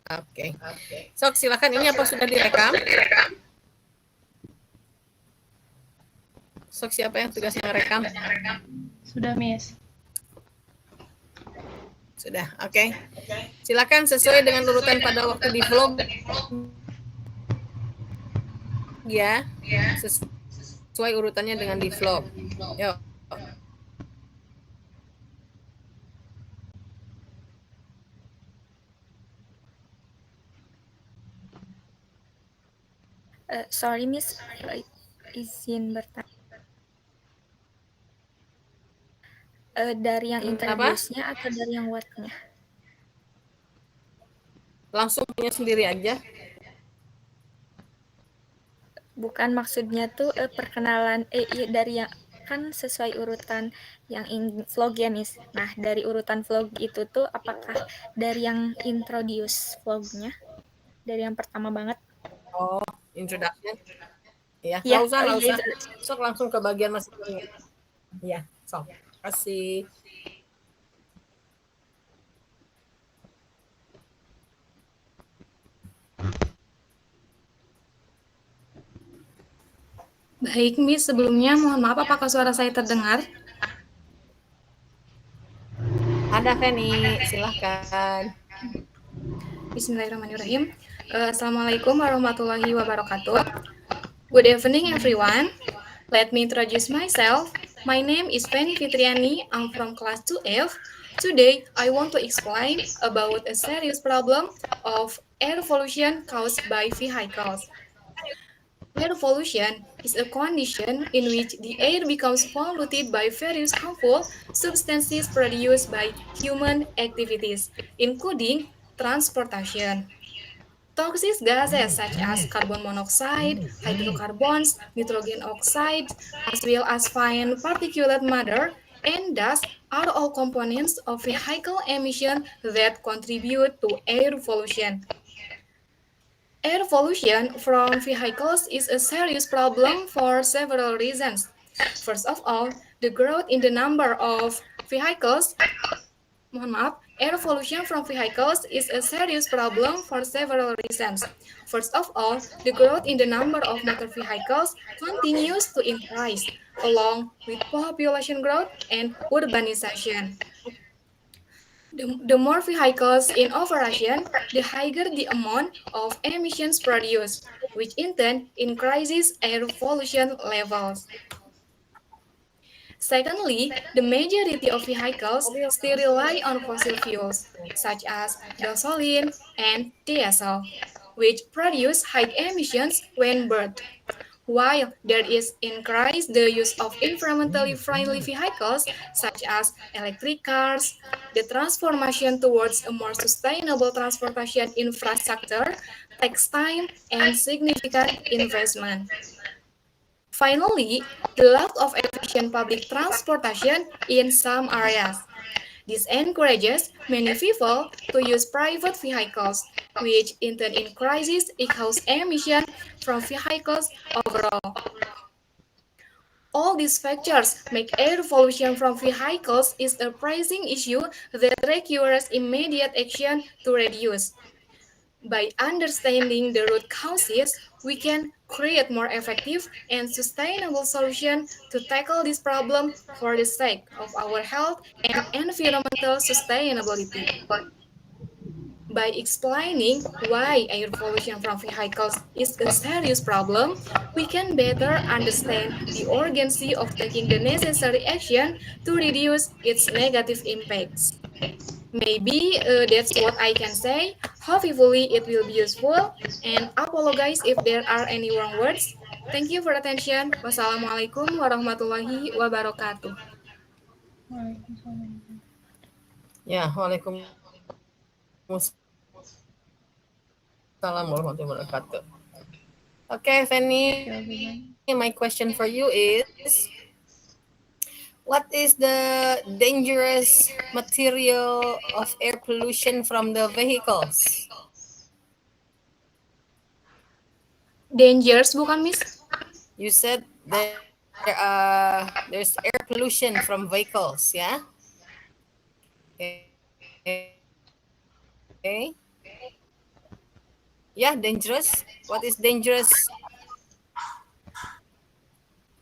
Oke. Sok, silakan. Ini apa sudah direkam? Sok, siapa yang tugasnya rekam? Sudah, Miss. Sudah, oke. Silakan sesuai dengan urutan pada waktu di vlog ya. Sesuai urutannya dengan di vlog. Yuk. Sorry Miss, izin bertanya. Dari yang introduce-nya atau dari yang what-nya? Langsung punya sendiri aja. Bukan, maksudnya tuh perkenalan dari yang kan sesuai urutan yang vlog ya Miss. Nah dari urutan vlog itu tuh apakah dari yang introduce vlognya, dari yang pertama banget? Oh, introduction. Ya, nggak usah. Sok langsung ke bagian masing-masing. Ya, sok. Kasih. Baik, Miss. Sebelumnya mohon maaf apakah suara saya terdengar? Ada Feni, silahkan. Bismillahirrahmanirrahim. Assalamualaikum warahmatullahi wabarakatuh. Good evening, everyone. Let me introduce myself. My name is Feni Fitriani. I'm from class 2F. Today, I want to explain about a serious problem of air pollution caused by vehicles. Air pollution is a condition in which the air becomes polluted by various harmful substances produced by human activities, including transportation. Toxic gases such as carbon monoxide, hydrocarbons, nitrogen oxide, as well as fine particulate matter and dust are all components of vehicle emission that contribute to air pollution. Air pollution from vehicles is a serious problem for several reasons. First of all, the growth in the number of vehicles air pollution from vehicles is a serious problem for several reasons. First of all, the growth in the number of motor vehicles continues to increase, along with population growth and urbanization. The more vehicles in operation, the higher the amount of emissions produced, which in turn increases air pollution levels. Secondly, the majority of vehicles still rely on fossil fuels, such as gasoline and diesel, which produce high emissions when burned. While there is increased the use of environmentally friendly vehicles such as electric cars, the transformation towards a more sustainable transportation infrastructure takes time and significant investment. Finally, the lack of efficient public transportation in some areas. This encourages many people to use private vehicles, which in turn increases exhaust emission from vehicles overall. All these factors make air pollution from vehicles is a pressing issue that requires immediate action to reduce. By understanding the root causes, we can create more effective and sustainable solutions to tackle this problem for the sake of our health and environmental sustainability. By explaining why air pollution from vehicles is a serious problem, we can better understand the urgency of taking the necessary action to reduce its negative impacts. Maybe that's what I can say. Hopefully, it will be useful. And apologize if there are any wrong words. Thank you for attention. Wassalamualaikum warahmatullahi wabarakatuh. Ya, waalaikumsalam warahmatullahi wabarakatuh. Okay, Fanny, my question for you is, what is the dangerous material of air pollution from the vehicles? Dangerous bukan, Miss? You said there's air pollution from vehicles, yeah? Okay. Yeah, dangerous. What is dangerous?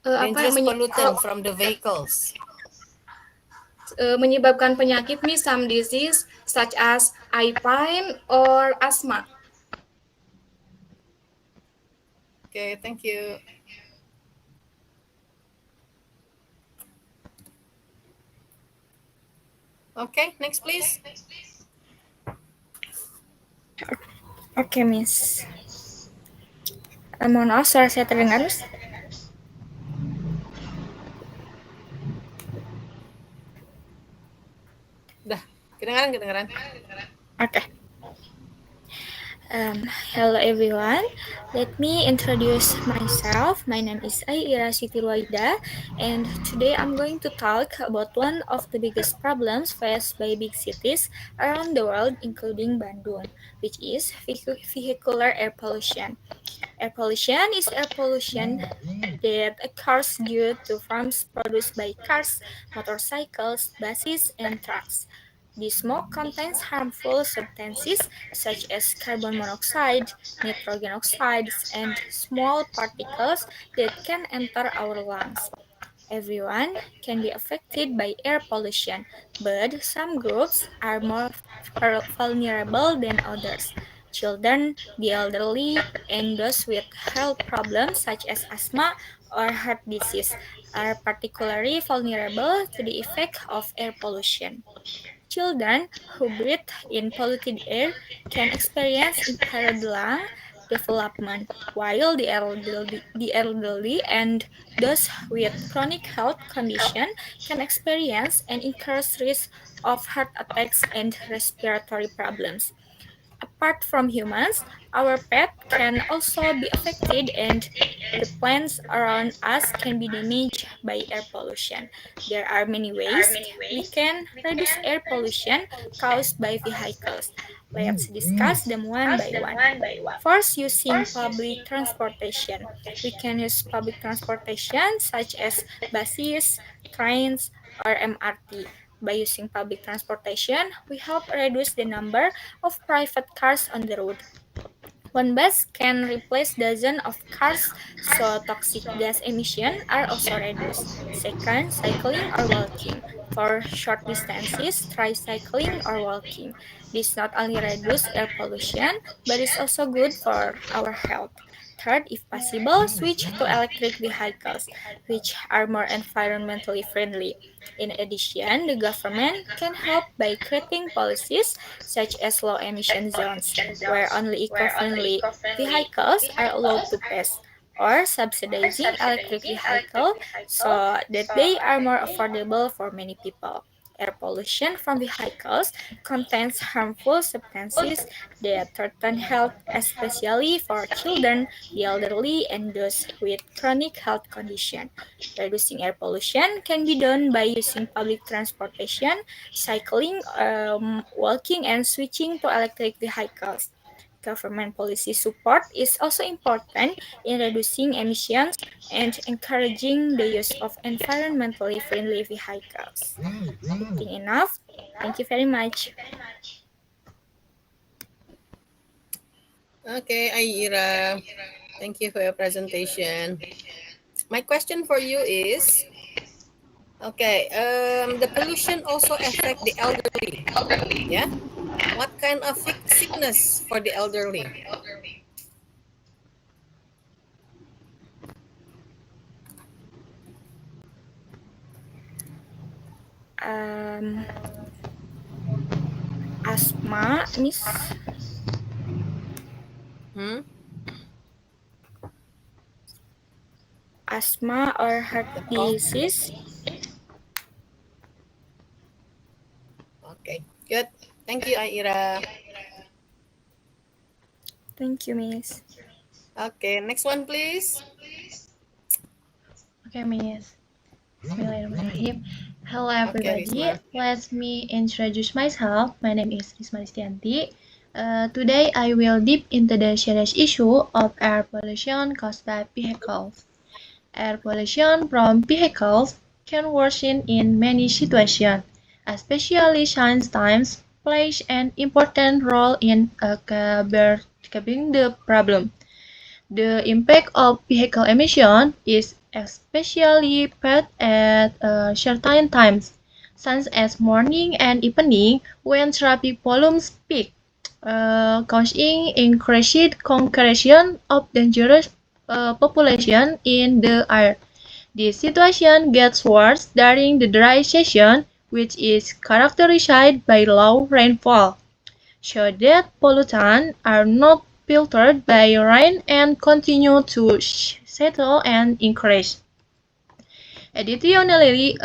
Dangerous pollutant from the vehicles. Menyebabkan penyakit nih, some disease such as eye pain or asthma. Okay, thank you. Okay, next please. Oke, Miss. Mohon maaf, suara saya terdengar, Miss? Dah, kedengaran. Okay. Hello everyone. Let me introduce myself. My name is Aira Siti Ruwaida, and today I'm going to talk about one of the biggest problems faced by big cities around the world, including Bandung, which is vehicular air pollution. Air pollution is air pollution that occurs due to fumes produced by cars, motorcycles, buses, and trucks. The smoke contains harmful substances such as carbon monoxide, nitrogen oxides, and small particles that can enter our lungs. Everyone can be affected by air pollution, but some groups are more vulnerable than others. Children, the elderly, and those with health problems such as asthma or heart disease are particularly vulnerable to the effect of air pollution. Children who breathe in polluted air can experience impaired lung development, while the elderly and those with chronic health condition can experience an increased risk of heart attacks and respiratory problems. Apart from humans, our pet can also be affected and the plants around us can be damaged by air pollution. There are many ways we can reduce air pollution caused by vehicles. Let's discuss them one by one. First, using public transportation. We can use public transportation such as buses, trains, or MRT. By using public transportation, we help reduce the number of private cars on the road. One bus can replace dozens of cars, so toxic gas emissions are also reduced. Second, cycling or walking. For short distances, try cycling or walking. This not only reduces air pollution, but is also good for our health. Third, if possible, switch to electric vehicles, which are more environmentally friendly. In addition, the government can help by creating policies such as low emission zones where only eco-friendly vehicles are allowed to pass, or subsidizing electric vehicles so that they are more affordable for many people. Air pollution from vehicles contains harmful substances that threaten health, especially for children, the elderly, and those with chronic health conditions. Reducing air pollution can be done by using public transportation, cycling, walking, and switching to electric vehicles. Government policy support is also important in reducing emissions and encouraging the use of environmentally friendly vehicles. I think enough. Thank you very much. Okay, Aira. Thank you for your presentation. My question for you is, okay, the pollution also affect the elderly. Yeah. What kind of sickness for the elderly? Asthma, Miss. Hmm? Asthma or heart The cough. disease. Okay, good. Thank you, Aira. Thank you, Miss. Okay, next one, please. Okay, Miss. Bismillahirrahmanirrahim. Hello, Okay, everybody. Risma. Let me introduce myself. My name is Risma Listianti. Today, I will deep into the serious issue of air pollution caused by vehicles. Air pollution from vehicles can worsen in many situations, especially sunny times plays an important role in curbing the problem. The impact of vehicle emission is especially felt at certain times, such as morning and evening when traffic volumes peak, causing increased concentration of dangerous population in the air. This situation gets worse during the dry season, which is characterized by low rainfall, so that pollutants are not filtered by rain and continue to settle and increase. Additionally,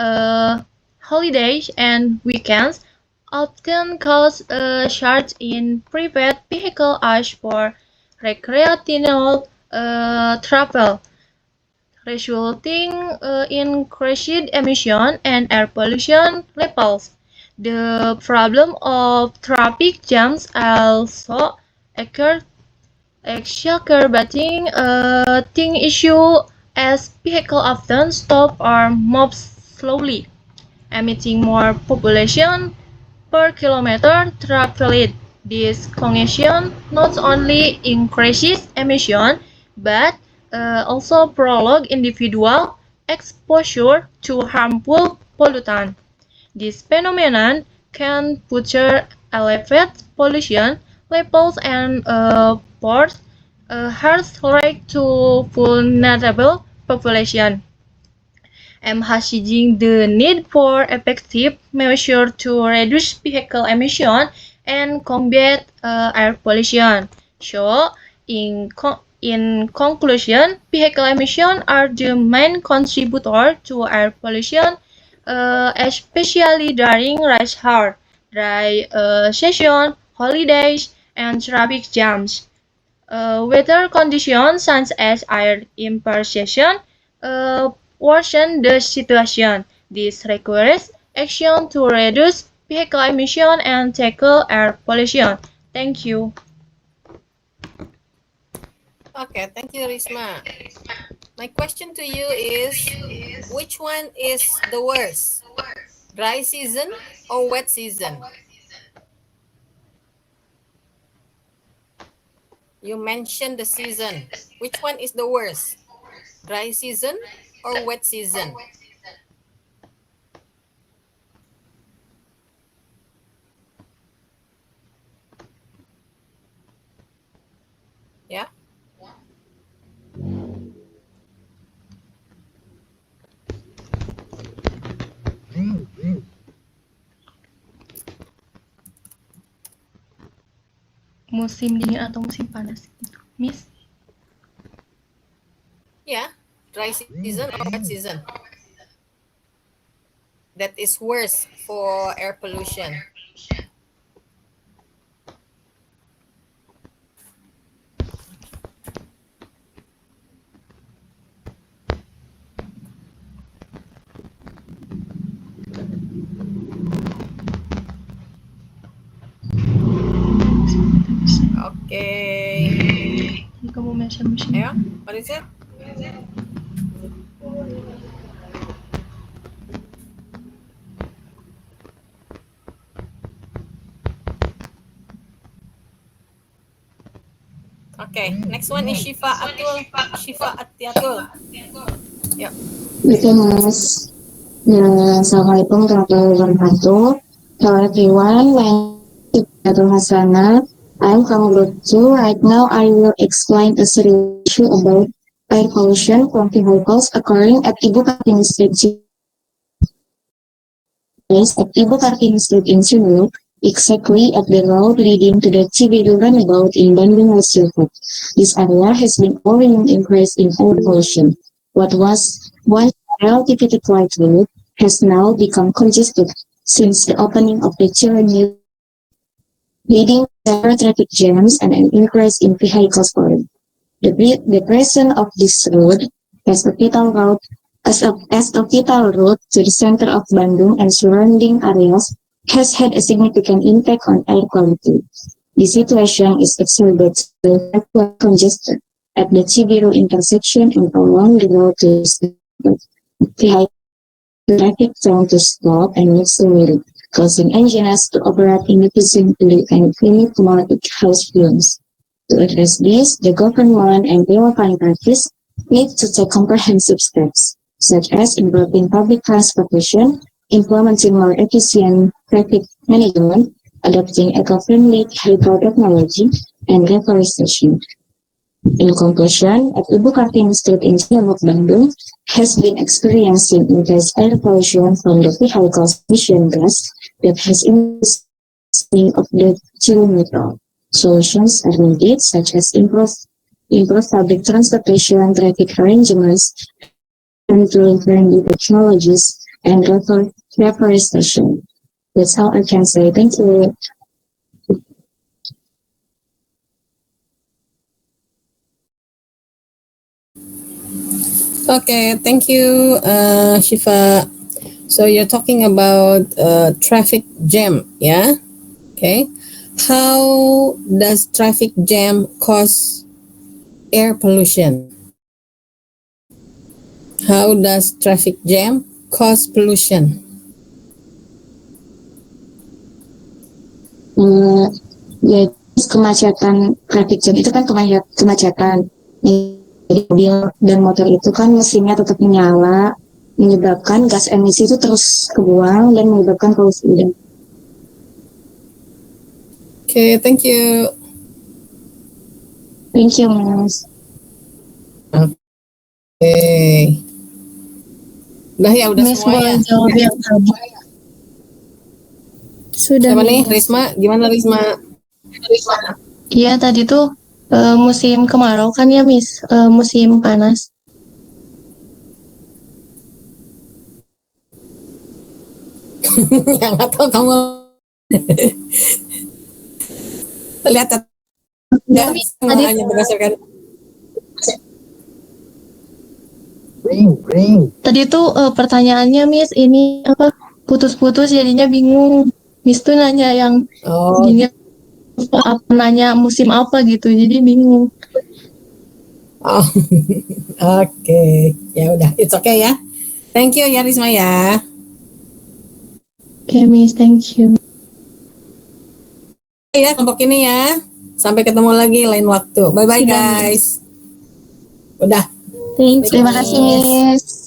holidays and weekends often cause a surge in private vehicle use for recreational travel, resulting in increased emission and air pollution levels. The problem of traffic jams also occurs exacerbating a thing issue as vehicles often stop or move slowly, emitting more population per kilometer traveled. This congestion not only increases emission but also prolong individual exposure to harmful pollutants. This phenomenon can further elevate pollution levels and pose a health threat to vulnerable population, emphasizing the need for effective measures to reduce vehicle emission and combat air pollution. So, in conclusion, vehicle emissions are the main contributor to air pollution, especially during rush hour, dry season, holidays, and traffic jams. Weather conditions such as air imperfection uh, worsen the situation. This requires action to reduce vehicle emission and tackle air pollution. Thank you. Okay, thank you, Risma. My question to you is, which one is the worst? Dry season or wet season? You mentioned the season. Which one is the worst? Dry season or wet season? Yeah. Musim dingin atau musim panas itu, Miss? Yeah. Dry season or wet season? That is worse for air pollution. Okay. Kamu mention musim. Yeah. What is it? Okay, next one is Shifa Atul. Shifa Atiatul. Yep. Oke Mas, Assalamualaikum warahmatullahi wabarakatuh. Hello everyone, my name is Atul Hasana. I'm from Group 2. Right now I will explain a serious issue about air pollution from vehicles occurring at Ibu Kartini Street. At Ibu Kartini Street in Sulu, exactly at the road leading to the Cibiru roundabout in Bandung Circuit. This area has been already increased in air pollution. What was once a relatively quiet road has now become congested since the opening of the Cirenyi, leading to several traffic jams and an increase in vehicle speed. The presence of this road as a vital route to the center of Bandung and surrounding areas has had a significant impact on air quality. The situation is exacerbated by congestion at the Cibiru intersection and along the road to the traffic trying to stop and accelerate. causing engines to operate inefficiently and emit more exhaust fumes. To address this, the government and railway parties need to take comprehensive steps, such as improving public transportation, implementing more efficient traffic management, adopting eco-friendly vehicle technology, and reforestation. In conclusion, at Ibu Kartini State in Ciamis, Bandung has been experiencing increased air pollution from the vehicles emission gas that has increased of the Ciamis Metro. Solutions are needed, such as improved public transportation, traffic arrangements, friendly technologies, and reforestation. That's all I can say. Thank you. Okay, thank you, Shifa. So you're talking about traffic jam, yeah? Okay. How does traffic jam cause air pollution? How does traffic jam cause pollution? Ya, kemacetan traffic jam itu kan kemacetan. Jadi mobil dan motor itu kan mesinnya tetap menyala, menyebabkan gas emisi itu terus kebuang dan menyebabkan polusi udara. Okay, thank you. Thank you, Mas. Okay. Udah ya, udah Miss semua boleh ya. jawab yang tadi. Sudah. Siapa nih, Miss. Risma? Gimana Risma? Iya, tadi tuh musim kemarau kan ya, Miss, musim panas. Yang atau kamu lihat Ya, Miss, tadi hanya berdasarkan tadi tuh pertanyaannya, Miss, ini apa putus-putus jadinya bingung. Miss tuh nanya yang oh gini apa nanya musim apa gitu, jadi bingung. oh oke, ya udah, it's okay ya. Thank you ya Risma ya. Oke, Miss, thank you. Ya kelompok ini ya. Sampai ketemu lagi lain waktu. Bye bye Sudah, guys. Udah. Thank you. Terima kasih, Miss.